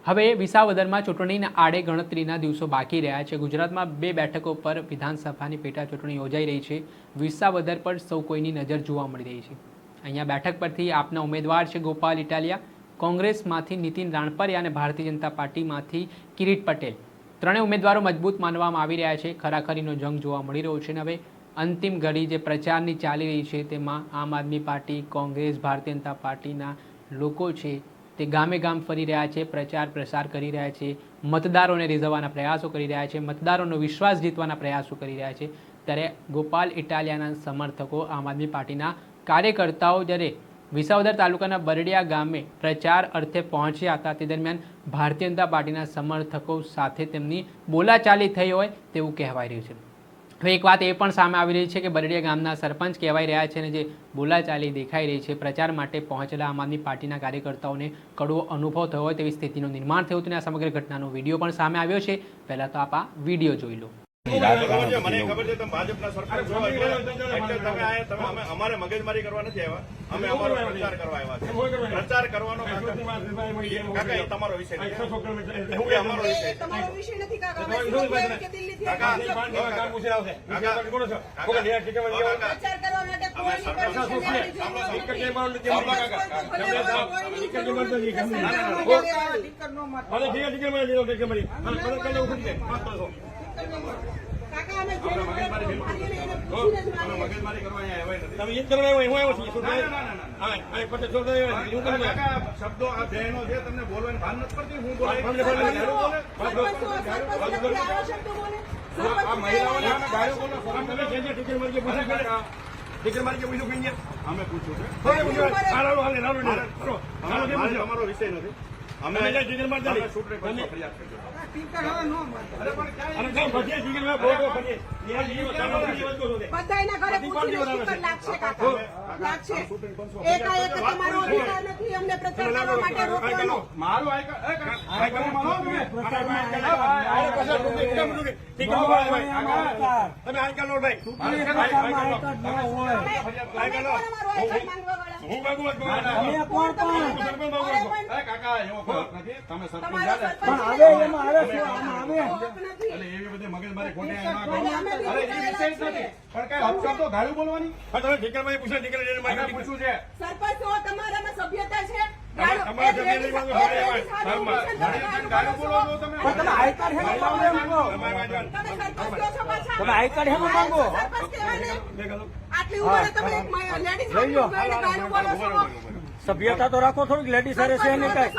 હવે વિસાવદરમાં ચૂંટણીના આડે ગણતરીના દિવસો બાકી રહ્યા છે। ગુજરાતમાં 2 બેઠકો પર વિધાનસભાની પેટા ચૂંટણી યોજાઈ રહી છે। વિસાવદર પર સૌ કોઈની નજર જોવા મળી રહી છે। અહીંયા બેઠક પરથી આપના ઉમેદવાર છે ગોપાલ ઇટાલિયા, કોંગ્રેસમાંથી નીતિન રાણપરિયા અને ભારતીય જનતા પાર્ટીમાંથી કિરીટ પટેલ। ત્રણેય ઉમેદવારો મજબૂત માનવામાં આવી રહ્યા છે। ખરાખરીનો જંગ જોવા મળી રહ્યો છે। હવે અંતિમ ઘડી જે પ્રચારની ચાલી રહી છે તેમાં આમ આદમી પાર્ટી, કોંગ્રેસ, ભારતીય જનતા પાર્ટીના લોકો છે તે ગામે ગામ ફરી રહ્યા છે, પ્રચાર પ્રસાર કરી રહ્યા છે, મતદારોને રીઝવવાના પ્રયાસો કરી રહ્યા છે, મતદારોનો વિશ્વાસ જીતવાના પ્રયાસો કરી રહ્યા છે। ત્યારે ગોપાલ ઇટાલિયાના સમર્થકો, આમ આદમી પાર્ટીના કાર્યકર્તાઓ જ્યારે વિસાવદર તાલુકાના બરડિયા ગામે પ્રચાર અર્થે પહોંચ્યા હતા તે દરમિયાન ભારતીય જનતા પાર્ટીના સમર્થકો સાથે તેમની બોલાચાલી થઈ હોય તેવું કહેવાય રહ્યું છે। હવે એક વાત એ પણ સામે આવી રહી છે કે બરડિયા ગામના સરપંચ કહેવાય રહ્યા છે અને જે બોલાચાલી દેખાઈ રહી છે, પ્રચાર માટે પહોંચેલા આમ આદમી પાર્ટીના કાર્યકર્તાઓને કડવો અનુભવ થયો હોય તેવી સ્થિતિનું નિર્માણ થયું હતું અને આ સમગ્ર ઘટનાનો વિડીયો પણ સામે આવ્યો છે। પહેલાં તો આપ આ વિડીયો જોઈ લો। મને ખબર છે તમે ભાજપના સરપંચ છો એટલે તમે અમારે મગજમારી કરવા નથી આવ્યા, અમે અમારો પ્રચાર કરવા આવ્યા છે। પ્રચાર કરવાનો કાકા એ તમારો વિષય નથી, અમારો વિષય નથી કાકા। શબ્દો આ બહેનો છે તમને બોલવાની ભાન નથી પડતી। હું અમે પૂછ્યું છે અમારો વિષય નથી, અમે ફરિયાદ કરજો। ગાળું બોલવાની પૂછ્યું છે સરપંચ તમારામાં સભ્યતા છે? સભ્યતા તો રાખો થોડીક, લેડીઝ હારે છે ને કઈ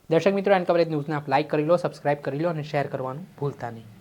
દર્શક મિત્રો, એન કવરેજ ન્યૂઝને આપ લાઇક કરી લો, સબસ્ક્રાઇબ કરી લો અને શેર કરવાનું ભૂલતા નહીં।